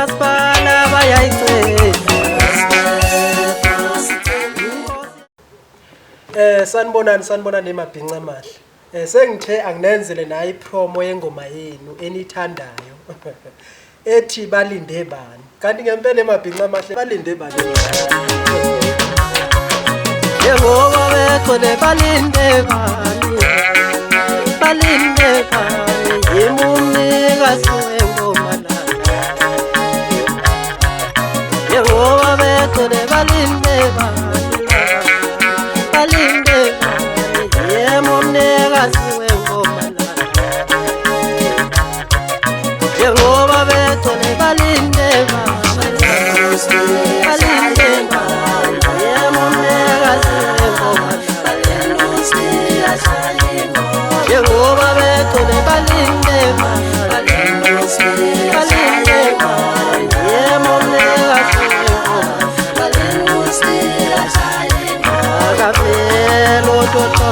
kamasipala bayayicela. Sanibonani emabhinqa amahle. Sengithe anginenzele nayo ipromo yengoma yenu enithandayo. Ethi balinde bani. Kanti ngempela emabhinqa amahle balinde bani. Yebo bethu balinde bani. Balinde bani. Yimumnikazi wengoma la. Yebo bethu balinde bani. Balinde bani. Yimumnikazi wengoma la. Yebo bethu balinde bani. Balinde bani. Yimumnikazi wengoma la. Yehova bethu balinde bani. Balinde bani. Yimumnikazi wengoma la. Akavela uThixo